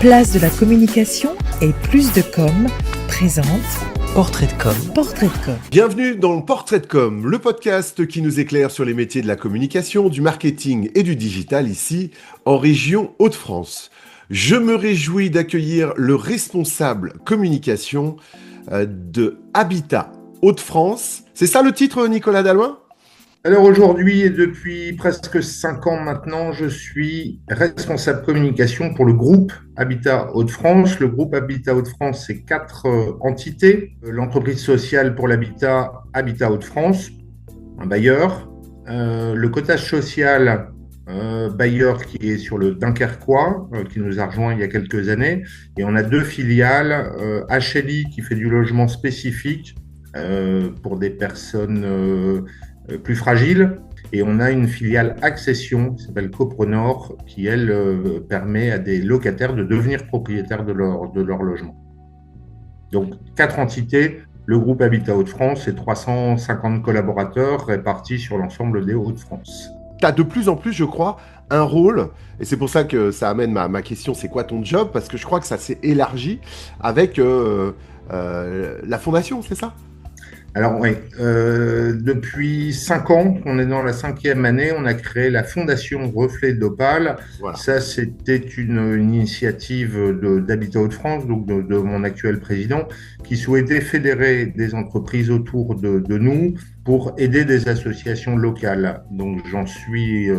Place de la communication et plus de com présente Portrait de com. Portrait de com. Bienvenue dans Portrait de com, le podcast qui nous éclaire sur les métiers de la communication, du marketing et du digital ici en région Hauts-de-France. Je me réjouis d'accueillir le responsable communication de Habitat Hauts-de-France. C'est ça le titre, Nicolas Dallouin ? Alors aujourd'hui et depuis presque 5 ans maintenant, je suis responsable communication pour le groupe Habitat Hauts-de-France. Le groupe Habitat Hauts-de-France, c'est 4 entités. L'entreprise sociale pour l'habitat, Habitat Hauts-de-France, un bailleur. Le cotage social, bailleur qui est sur le Dunkerquois, qui nous a rejoint il y a quelques années. Et on a 2 filiales, HLI qui fait du logement spécifique pour des personnes plus fragiles, et on a une filiale Accession qui s'appelle Coprenor qui, elle, permet à des locataires de devenir propriétaires de leur logement. Donc, 4 entités, le groupe Habitat Hauts-de-France et 350 collaborateurs répartis sur l'ensemble des Hauts-de-France. Tu as de plus en plus, je crois, un rôle, et c'est pour ça que ça amène ma question, c'est quoi ton job ? Parce que je crois que ça s'est élargi avec la fondation, c'est ça ? Alors oui, depuis 5 ans, on est dans la 5e année, on a créé la Fondation Reflet d'Opale. Voilà. Ça, c'était une initiative d'Habitat Hauts-de-France, donc de mon actuel président, qui souhaitait fédérer des entreprises autour de nous pour aider des associations locales. Donc j'en suis...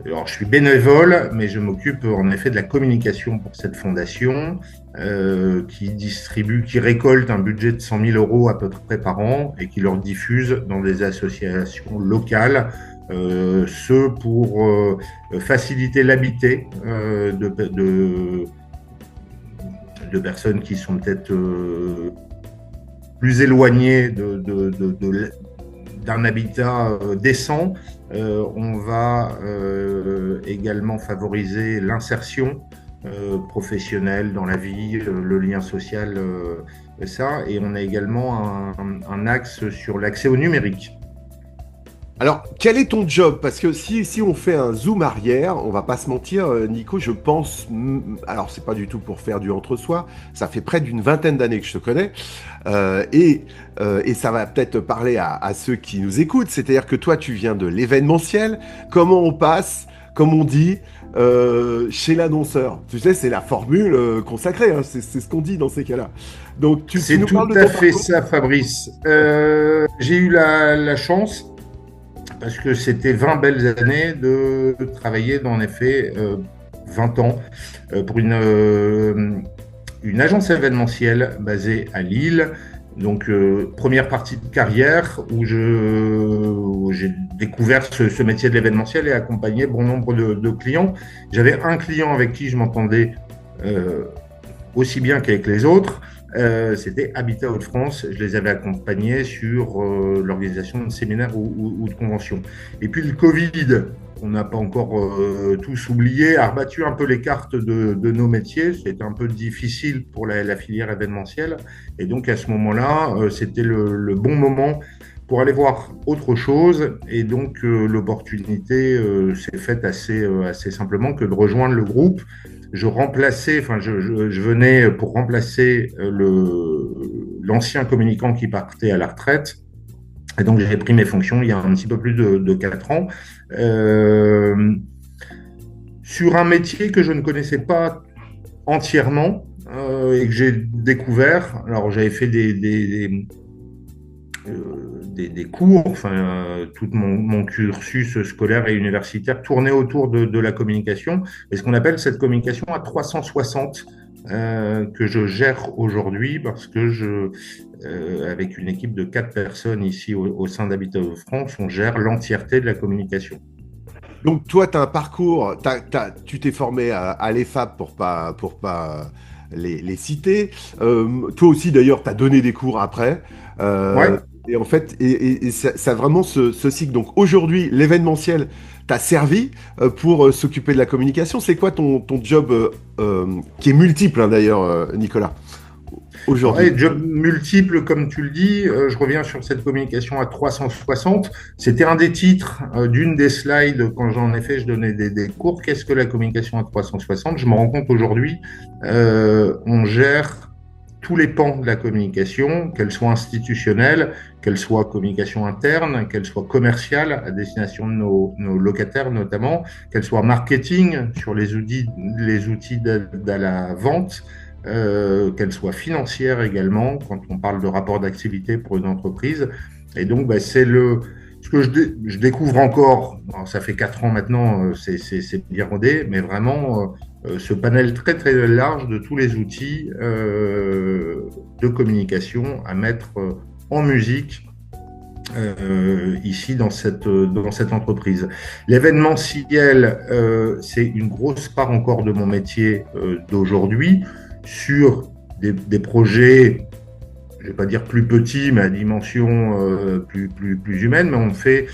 Alors, je suis bénévole, mais je m'occupe en effet de la communication pour cette fondation qui récolte un budget de 100 000 euros à peu près par an et qui leur diffuse dans des associations locales, ce pour faciliter l'habiter de personnes qui sont peut-être plus éloignées d'un habitat décent. On va également favoriser l'insertion professionnelle dans la vie, le lien social, et on a également un axe sur l'accès au numérique. Alors, quel est ton job ? Parce que si on fait un zoom arrière, on va pas se mentir, Nico, je pense... Alors, c'est pas du tout pour faire du entre-soi, ça fait près d'une 20aine d'années que je te connais, et ça va peut-être parler à ceux qui nous écoutent, c'est-à-dire que toi, tu viens de l'événementiel, comment on passe, comme on dit, chez l'annonceur. Tu sais, c'est la formule consacrée, hein, c'est ce qu'on dit dans ces cas-là. Donc, c'est tout à fait ça, Fabrice. J'ai eu la chance... parce que c'était 20 belles années de travailler, en effet, 20 ans, pour une agence événementielle basée à Lille. Donc, première partie de carrière où j'ai découvert ce métier de l'événementiel et accompagné bon nombre de clients. J'avais un client avec qui je m'entendais aussi bien qu'avec les autres. C'était Habitat Hauts-de-France. Je les avais accompagnés sur l'organisation de séminaires ou de conventions. Et puis le Covid, on n'a pas encore tous oublié, a rebattu un peu les cartes de nos métiers. C'était un peu difficile pour la filière événementielle. Et donc à ce moment-là, c'était le bon moment pour aller voir autre chose. Et donc l'opportunité s'est faite assez simplement que de rejoindre le groupe. Je venais pour remplacer l'ancien communicant qui partait à la retraite. Et donc, j'ai pris mes fonctions il y a un petit peu plus de 4 ans. Sur un métier que je ne connaissais pas entièrement et que j'ai découvert. Alors, j'avais fait des cours, tout mon cursus scolaire et universitaire tournait autour de la communication, et ce qu'on appelle cette communication à 360 que je gère aujourd'hui parce que avec une équipe de 4 personnes ici au sein d'Habitat Hauts-de-France, on gère l'entièreté de la communication. Donc toi, tu as un parcours, tu t'es formé à l'EFAP pour pas les citer. Toi aussi, d'ailleurs, tu as donné des cours après. Ouais. Et en fait, ça vraiment ce cycle. Donc aujourd'hui, l'événementiel t'a servi pour s'occuper de la communication. C'est quoi ton job qui est multiple, hein, d'ailleurs, Nicolas ? aujourd'hui? Job multiple, comme tu le dis, je reviens sur cette communication à 360. C'était un des titres d'une des slides. Quand j'en ai fait, je donnais des cours. Qu'est-ce que la communication à 360? Je me rends compte aujourd'hui, on gère tous les pans de la communication, qu'elle soit institutionnelle, qu'elle soit communication interne, qu'elle soit commerciale à destination de nos locataires notamment, qu'elle soit marketing sur les outils de la vente, qu'elle soit financière également, quand on parle de rapport d'activité pour une entreprise. Et donc, c'est ce que je découvre encore. Alors, ça fait 4 ans maintenant, c'est bien rodé, mais vraiment ce panel très très large de tous les outils de communication à mettre en musique ici dans cette entreprise. L'événementiel, c'est une grosse part encore de mon métier d'aujourd'hui, sur des projets, je ne vais pas dire plus petits, mais à dimension plus humaine, mais on fait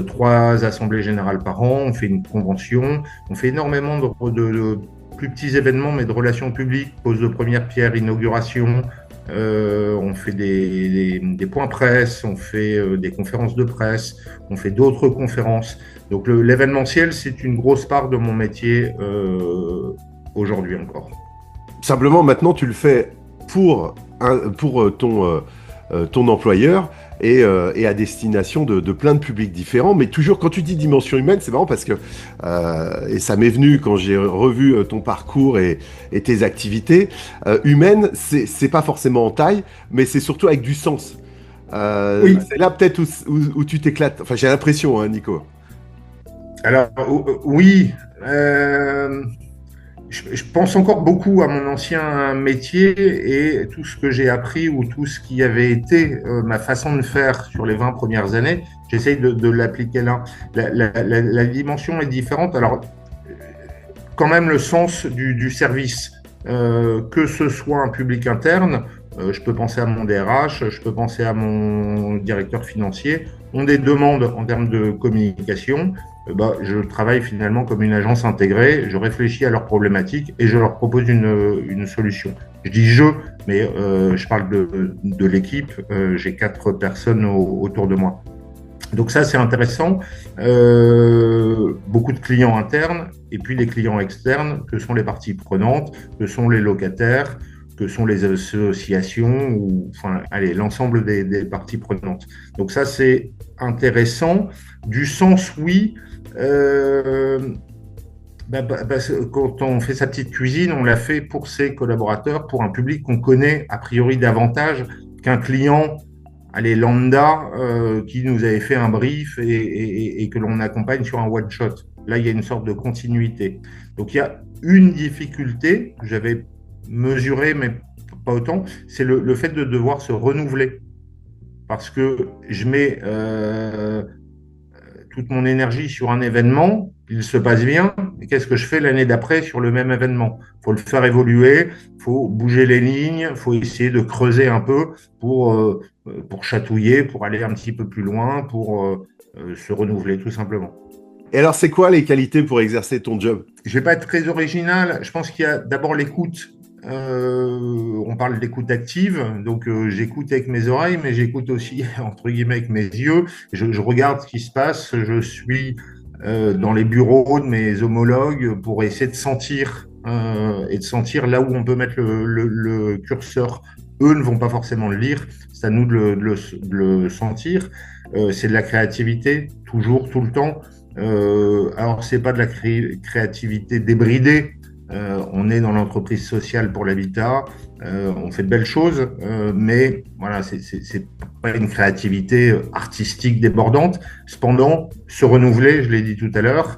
3 assemblées générales par an, on fait une convention, on fait énormément de plus petits événements, mais de relations publiques, pose de première pierre, inauguration, on fait des points presse, on fait des conférences de presse, on fait d'autres conférences. Donc l'événementiel, c'est une grosse part de mon métier aujourd'hui encore. Simplement, maintenant, tu le fais pour ton employeur et à destination de plein de publics différents. Mais toujours, quand tu dis dimension humaine, c'est marrant parce que, et ça m'est venu quand j'ai revu ton parcours et tes activités, humaine, c'est pas forcément en taille, mais c'est surtout avec du sens. Oui. C'est là peut-être où tu t'éclates. Enfin, j'ai l'impression, hein, Nico. Alors, oui. Je pense encore beaucoup à mon ancien métier et tout ce que j'ai appris ou tout ce qui avait été ma façon de faire sur les 20 premières années. J'essaye de l'appliquer là. La dimension est différente. Alors, quand même le sens du service, que ce soit un public interne, je peux penser à mon DRH, je peux penser à mon directeur financier, ont des demandes en termes de communication. Je travaille finalement comme une agence intégrée, je réfléchis à leurs problématiques et je leur propose une solution. Je dis je, mais je parle de l'équipe, j'ai 4 personnes autour de moi. Donc ça, c'est intéressant. Beaucoup de clients internes et puis les clients externes, que sont les parties prenantes, que sont les locataires, que sont les associations, ou l'ensemble des parties prenantes. Donc ça, c'est intéressant. Du sens, oui. Quand on fait sa petite cuisine, on l'a fait pour ses collaborateurs, pour un public qu'on connaît a priori davantage qu'un client lambda qui nous avait fait un brief et que l'on accompagne sur un one-shot. Là, il y a une sorte de continuité. Donc, il y a une difficulté que j'avais mesurée, mais pas autant, c'est le fait de devoir se renouveler. Parce que je mets toute mon énergie sur un événement, il se passe bien, et qu'est-ce que je fais l'année d'après sur le même événement? Il faut le faire évoluer, il faut bouger les lignes, il faut essayer de creuser un peu pour chatouiller, pour aller un petit peu plus loin, pour se renouveler tout simplement. Et alors, c'est quoi les qualités pour exercer ton job? Je ne vais pas être très original, je pense qu'il y a d'abord l'écoute. On parle d'écoute active, donc j'écoute avec mes oreilles, mais j'écoute aussi entre guillemets avec mes yeux. Je regarde ce qui se passe, je suis dans les bureaux de mes homologues pour essayer de sentir et de sentir là où on peut mettre le curseur. Eux ne vont pas forcément le lire, c'est à nous de le sentir. C'est de la créativité, toujours, tout le temps. Alors c'est pas de la créativité débridée. On est dans l'entreprise sociale pour l'habitat, on fait de belles choses, mais voilà, c'est pas une créativité artistique débordante. Cependant, se renouveler, je l'ai dit tout à l'heure,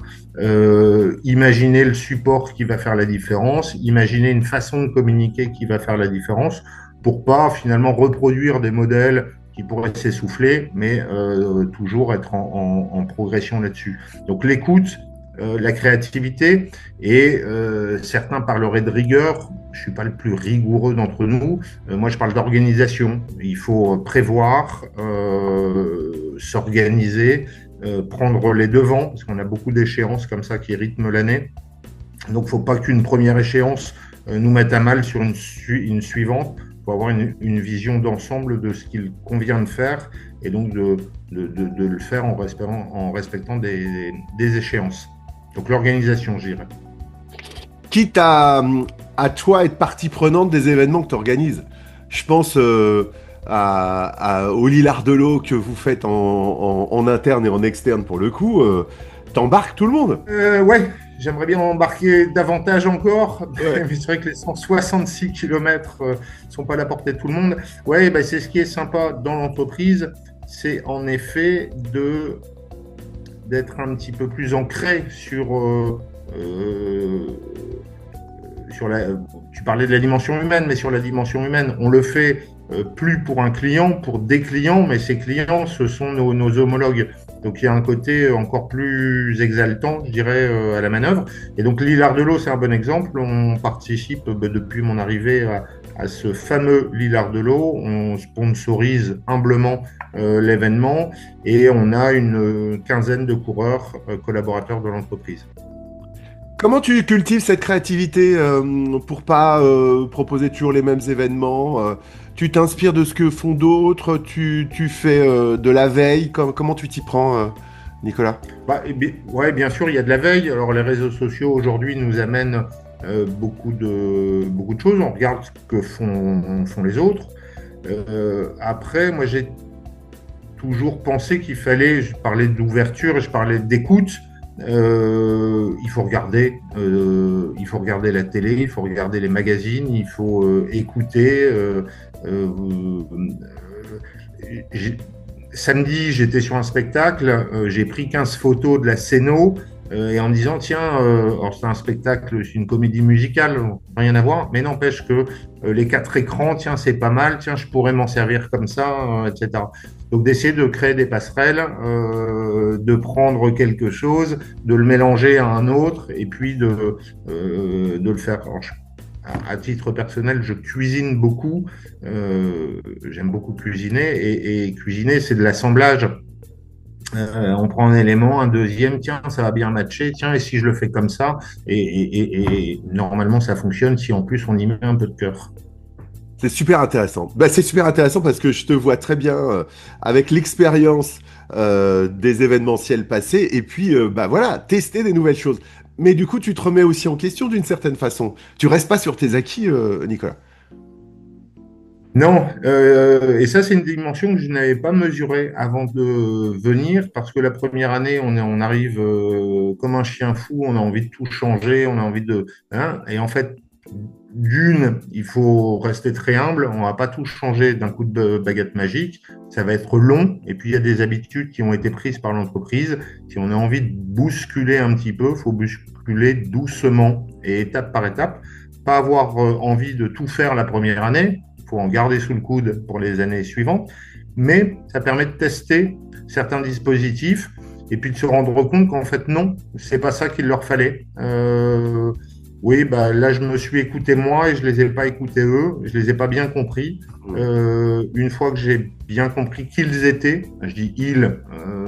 imaginer le support qui va faire la différence, imaginer une façon de communiquer qui va faire la différence, pour pas finalement reproduire des modèles qui pourraient s'essouffler, mais toujours être en progression là-dessus. Donc l'écoute, la créativité, et certains parleraient de rigueur. Je suis pas le plus rigoureux d'entre nous. Moi, je parle d'organisation. Il faut prévoir, s'organiser, prendre les devants, parce qu'on a beaucoup d'échéances comme ça qui rythment l'année. Donc, faut pas qu'une première échéance nous mette à mal sur une suivante. faut avoir une vision d'ensemble de ce qu'il convient de faire et donc de le faire en respectant des échéances. Donc l'organisation, je dirais. Quitte à toi être partie prenante des événements que tu organises. Je pense au Lillard de l'eau que vous faites en interne et en externe pour le coup. T'embarques tout le monde. Ouais, j'aimerais bien embarquer davantage encore, Ouais. mais c'est vrai que les 166 km ne sont pas à la portée de tout le monde. Ouais, bah, c'est ce qui est sympa dans l'entreprise, c'est en effet d'être un petit peu plus ancré tu parlais de la dimension humaine, mais sur la dimension humaine, on le fait plus pour un client, pour des clients, mais ces clients, ce sont nos homologues. Donc il y a un côté encore plus exaltant, je dirais, à la manœuvre. Et donc Lillard de l'eau, c'est un bon exemple. On participe depuis mon arrivée à ce fameux Lillard de l'eau. On sponsorise humblement l'événement et on a une quinzaine de coureurs collaborateurs de l'entreprise. Comment tu cultives cette créativité pour pas proposer toujours les mêmes événements tu t'inspires de ce que font d'autres, tu fais de la veille, comment tu t'y prends, Nicolas? Ouais, bien sûr, il y a de la veille. Alors les réseaux sociaux aujourd'hui nous amènent beaucoup de choses. On regarde ce que font les autres. Après, moi j'ai toujours pensé qu'il fallait, je parlais d'ouverture, je parlais d'écoute. Il faut regarder la télé, il faut regarder les magazines, il faut écouter. Samedi, j'étais sur un spectacle, j'ai pris 15 photos de la scéno et en me disant tiens, alors c'est un spectacle, c'est une comédie musicale, rien à voir, mais n'empêche que les 4 écrans, tiens, c'est pas mal, tiens, je pourrais m'en servir comme ça, etc. Donc d'essayer de créer des passerelles, de prendre quelque chose, de le mélanger à un autre et puis de le faire. Alors, à titre personnel, je cuisine beaucoup. J'aime beaucoup cuisiner et cuisiner, c'est de l'assemblage. On prend un élément, un deuxième, tiens, ça va bien matcher, tiens, et si je le fais comme ça, et normalement ça fonctionne si en plus on y met un peu de cœur. C'est super intéressant. Bah, c'est super intéressant parce que je te vois très bien avec l'expérience des événementiels passés et puis bah voilà, tester des nouvelles choses. Mais du coup, tu te remets aussi en question d'une certaine façon. Tu restes pas sur tes acquis, Nicolas. Non, et ça c'est une dimension que je n'avais pas mesurée avant de venir parce que la première année on arrive comme un chien fou, on a envie de tout changer, on a envie de hein, et en fait il faut rester très humble, on va pas tout changer d'un coup de baguette magique, ça va être long et puis il y a des habitudes qui ont été prises par l'entreprise. Si on a envie de bousculer un petit peu, il faut bousculer doucement et étape par étape, pas avoir envie de tout faire la première année. Il faut en garder sous le coude pour les années suivantes, mais ça permet de tester certains dispositifs et puis de se rendre compte qu'en fait non, c'est pas ça qu'il leur fallait. Oui, bah là je me suis écouté moi et je les ai pas écoutés eux, je les ai pas bien compris. Une fois que j'ai bien compris qui ils étaient, je dis ils,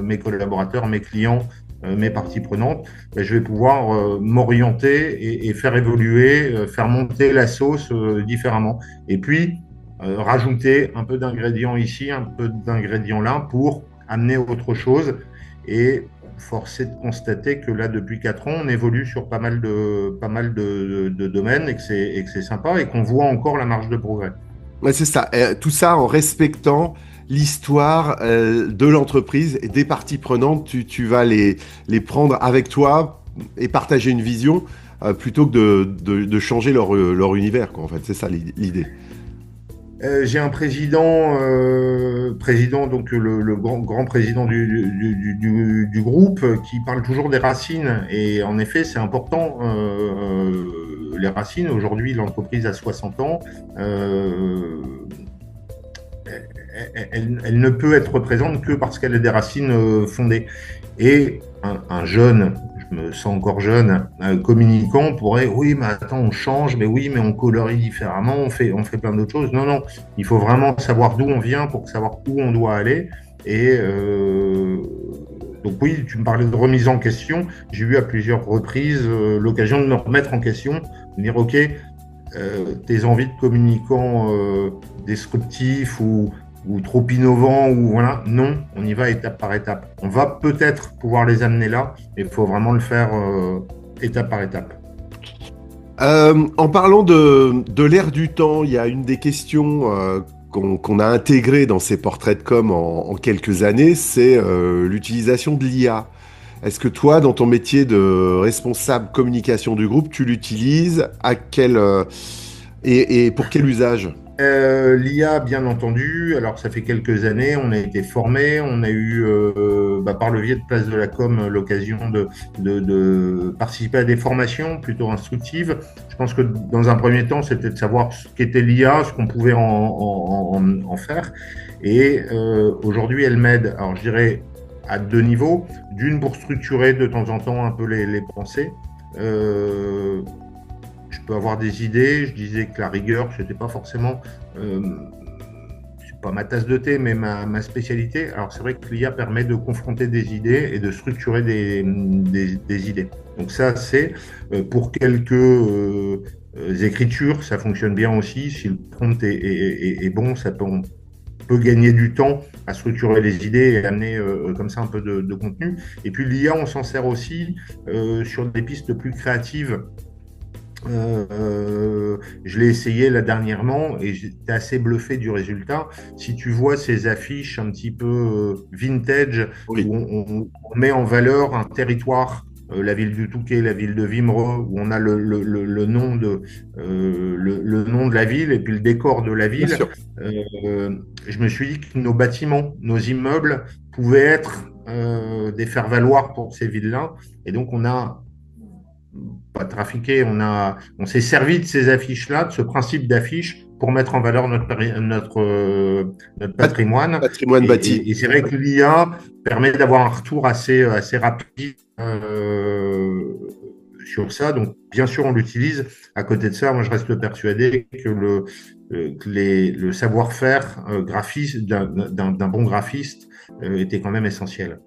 mes collaborateurs, mes clients, mes parties prenantes, ben, je vais pouvoir m'orienter et faire évoluer, faire monter la sauce différemment. Et puis, rajouter un peu d'ingrédients ici, un peu d'ingrédients là pour amener autre chose. Et force est de constater que là, depuis 4 ans, on évolue sur pas mal de domaines et que c'est sympa et qu'on voit encore la marge de progrès. Ouais, c'est ça. Tout ça en respectant l'histoire de l'entreprise et des parties prenantes. Tu vas les prendre avec toi et partager une vision plutôt que de changer leur univers, quoi. En fait, c'est ça l'idée. J'ai un président donc le grand président du groupe qui parle toujours des racines. Et en effet, c'est important. Les racines, aujourd'hui, l'entreprise a 60 ans. Elle ne peut être présente que parce qu'elle a des racines fondées. Et un jeune, je me sens encore jeune, communicant pourrait, oui, mais attends, on change, mais oui, mais on colorie différemment, on fait plein d'autres choses. Non, non, il faut vraiment savoir d'où on vient pour savoir où on doit aller. Et donc oui, tu me parlais de remise en question. J'ai eu à plusieurs reprises l'occasion de me remettre en question, de dire, OK, tes envies de communicants disruptifs ou trop innovants, ou voilà, non, on y va étape par étape. On va peut-être pouvoir les amener là, mais il faut vraiment le faire étape par étape. En parlant de l'ère du temps, il y a une des questions qu'on a intégrées dans ces portraits de com en quelques années, c'est l'utilisation de l'IA. Est-ce que toi, dans ton métier de responsable communication du groupe, tu l'utilises? À quel et pour quel usage? L'IA, bien entendu. Alors, ça fait quelques années, on a été formé, on a eu, par le biais de Place de la Com, l'occasion de participer à des formations plutôt instructives. Je pense que dans un premier temps, c'était de savoir ce qu'était l'IA, ce qu'on pouvait en faire. Et aujourd'hui, elle m'aide, alors je dirais, à deux niveaux. D'une, pour structurer de temps en temps un peu les pensées. Je peux avoir des idées. Je disais que la rigueur, c'était pas forcément, c'est pas ma tasse de thé, mais ma spécialité. Alors c'est vrai que l'IA permet de confronter des idées et de structurer des idées. Donc ça, c'est pour quelques écritures, ça fonctionne bien aussi. Si le prompt est bon, on peut gagner du temps à structurer les idées et amener comme ça un peu de contenu. Et puis l'IA, on s'en sert aussi sur des pistes plus créatives. Je l'ai essayé là dernièrement et j'étais assez bluffé du résultat. Si tu vois ces affiches un petit peu vintage, Oui. où on met en valeur un territoire, la ville du Touquet, la ville de Wimereux, où on a le nom le nom de la ville et puis le décor de la Bien ville, sûr. je me suis dit que nos bâtiments, nos immeubles pouvaient être des faire-valoir pour ces villes-là. Et donc on a pas trafiqué, on s'est servi de ces affiches-là, de ce principe d'affiche, pour mettre en valeur notre patrimoine. Patrimoine bâti. Et c'est vrai que l'IA permet d'avoir un retour assez rapide sur ça. Donc, bien sûr, on l'utilise. À côté de ça, moi, je reste persuadé que le savoir-faire graphiste d'un bon graphiste était quand même essentiel.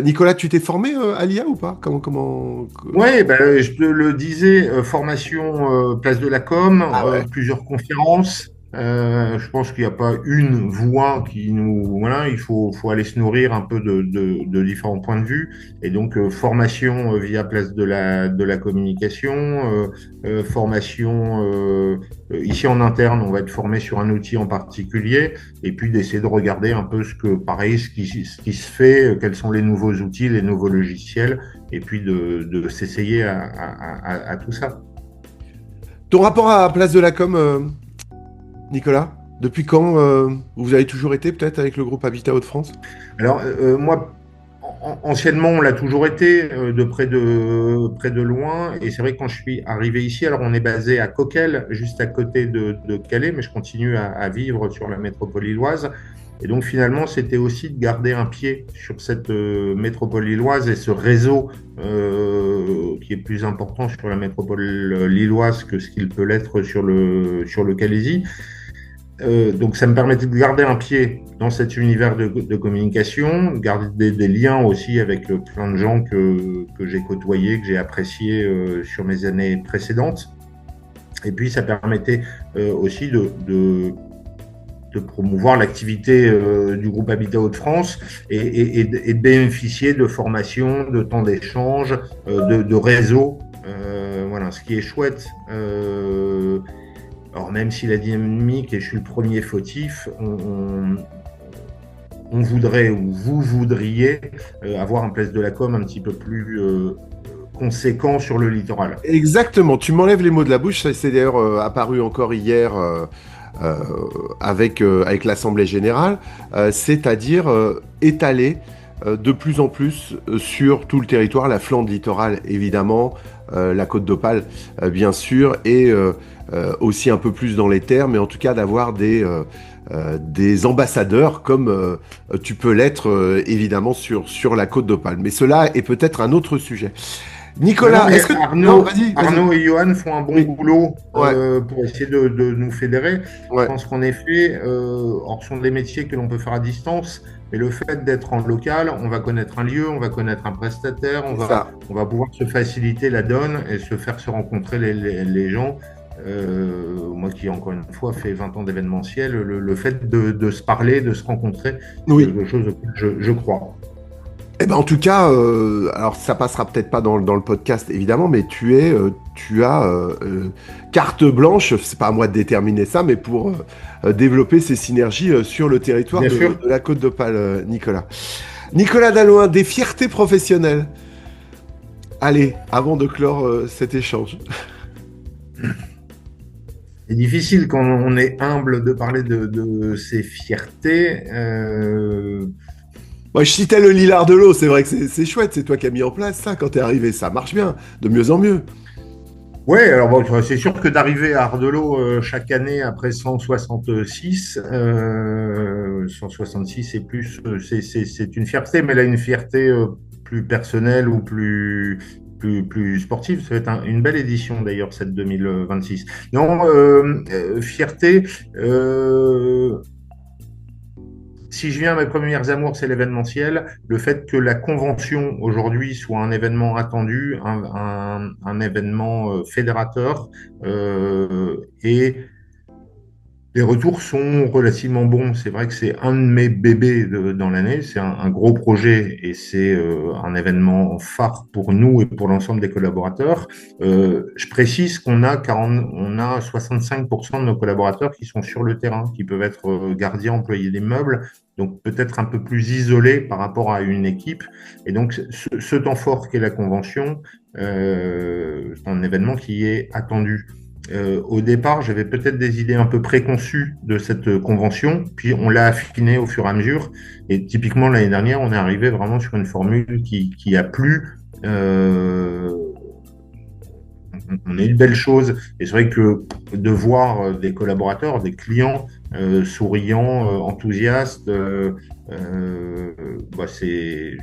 Nicolas, tu t'es formé à l'IA ou pas? Comment... Oui, je te le disais, formation Place de la Com, Ah ouais. plusieurs conférences. Je pense qu'il n'y a pas une voie qui nous... Voilà, il faut aller se nourrir un peu de différents points de vue. Et donc, formation via Place de la communication, formation ici en interne, on va être formé sur un outil en particulier, et puis d'essayer de regarder un peu ce qui se fait, quels sont les nouveaux outils, les nouveaux logiciels, et puis de s'essayer à tout ça. Ton rapport à Place de la Com, Nicolas, depuis quand vous avez toujours été peut-être avec le groupe Habitat Hauts-de-France? Alors, moi, anciennement, on l'a toujours été, de près de loin. Et c'est vrai que quand je suis arrivé ici, alors on est basé à Coquelles, juste à côté de Calais, mais je continue à vivre sur la métropole lilloise. Et donc finalement, c'était aussi de garder un pied sur cette métropole lilloise et ce réseau qui est plus important sur la métropole lilloise que ce qu'il peut l'être sur le Calaisis. Donc ça me permettait de garder un pied dans cet univers de communication, garder des liens aussi avec plein de gens que j'ai côtoyés, que j'ai appréciés sur mes années précédentes. Et puis ça permettait aussi de promouvoir l'activité du groupe Habitat Hauts-de-France et de bénéficier de formations, de temps d'échange, de réseaux. Voilà, ce qui est chouette. Alors même si la dynamique, et je suis le premier fautif, on voudrait, ou vous voudriez, avoir un Place de la Com un petit peu plus conséquent sur le littoral. Exactement, tu m'enlèves les mots de la bouche, ça c'est d'ailleurs apparu encore hier avec l'Assemblée Générale, c'est-à-dire étaler de plus en plus sur tout le territoire, la flanque littorale évidemment, la côte d'Opale bien sûr, et aussi un peu plus dans les terres, mais en tout cas d'avoir des ambassadeurs comme tu peux l'être évidemment sur la côte d'Opale. Mais cela est peut-être un autre sujet. Nicolas, est-ce que... Arnaud et Johan font un bon boulot pour essayer de nous fédérer. Ouais. Je pense qu'en effet, ce sont des métiers que l'on peut faire à distance, mais le fait d'être en local, on va connaître un lieu, on va connaître un prestataire, on va pouvoir se faciliter la donne et se faire se rencontrer les gens. Moi qui, encore une fois, fait 20 ans d'événementiel, le fait de se parler, de se rencontrer, c'est Oui. quelque chose auquel je crois. Eh ben, en tout cas, alors ça passera peut-être pas dans le podcast évidemment, mais tu as carte blanche, c'est pas à moi de déterminer ça, mais pour développer ces synergies sur le territoire Bien sûr. de la Côte d'Opale, Nicolas. Nicolas Dalloin, des fiertés professionnelles. Allez, avant de clore cet échange. C'est difficile quand on est humble de parler de ses fiertés. Moi, je citais le Lilas de l'eau, c'est vrai que c'est chouette, c'est toi qui as mis en place ça quand t'es arrivé, ça marche bien, de mieux en mieux. Ouais, alors bon, c'est sûr que d'arriver à Ardelot chaque année après 166 et plus, c'est une fierté, mais là une fierté plus personnelle ou plus sportive. Ça va être une belle édition d'ailleurs cette 2026. Non, fierté. Si je viens à mes premières amours, c'est l'événementiel. Le fait que la convention aujourd'hui soit un événement attendu, un événement fédérateur, et les retours sont relativement bons. C'est vrai que c'est un de mes bébés dans l'année. C'est un gros projet et c'est un événement phare pour nous et pour l'ensemble des collaborateurs. Je précise qu'on a 65% de nos collaborateurs qui sont sur le terrain, qui peuvent être gardiens, employés d'immeubles, donc peut-être un peu plus isolés par rapport à une équipe. Et donc ce temps fort qu'est la convention, c'est un événement qui est attendu. Au départ, j'avais peut-être des idées un peu préconçues de cette convention, puis on l'a affinée au fur et à mesure. Et typiquement, l'année dernière, on est arrivé vraiment sur une formule qui a plu. On a eu de belles choses. Et c'est vrai que de voir des collaborateurs, des clients souriants, enthousiastes, c'est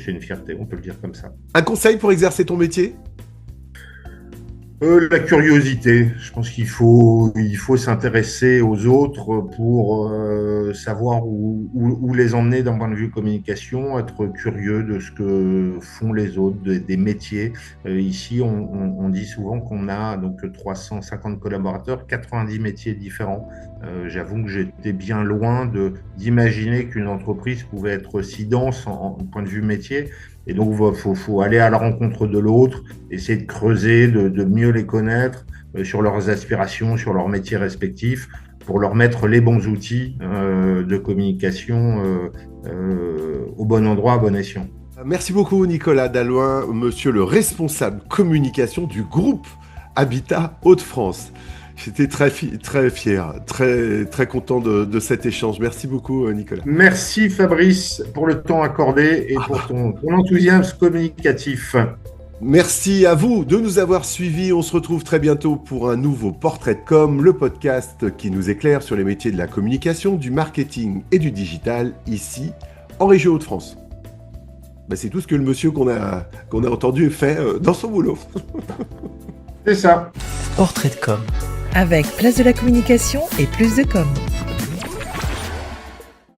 une fierté, on peut le dire comme ça. Un conseil pour exercer ton métier ? La curiosité. Je pense qu'il faut s'intéresser aux autres pour savoir où les emmener d'un point de vue communication, être curieux de ce que font les autres, des métiers. Ici, on dit souvent qu'on a donc 350 collaborateurs, 90 métiers différents. J'avoue que j'étais bien loin d'imaginer qu'une entreprise pouvait être si dense en point de vue métier. Et donc, il faut aller à la rencontre de l'autre, essayer de creuser, de mieux les connaître sur leurs aspirations, sur leurs métiers respectifs, pour leur mettre les bons outils de communication au bon endroit, à bon escient. Merci beaucoup Nicolas Dalloin, monsieur le responsable communication du groupe Habitat Hauts-de-France. J'étais très fier, très content de cet échange. Merci beaucoup Nicolas. Merci Fabrice pour le temps accordé et pour ton enthousiasme communicatif. Merci à vous de nous avoir suivis. On se retrouve très bientôt pour un nouveau Portrait de Com, le podcast qui nous éclaire sur les métiers de la communication, du marketing et du digital ici en région Hauts-de-France. C'est tout ce que le monsieur qu'on a entendu fait dans son boulot. C'est ça. Portrait de Com. Avec place de la communication et plus de com.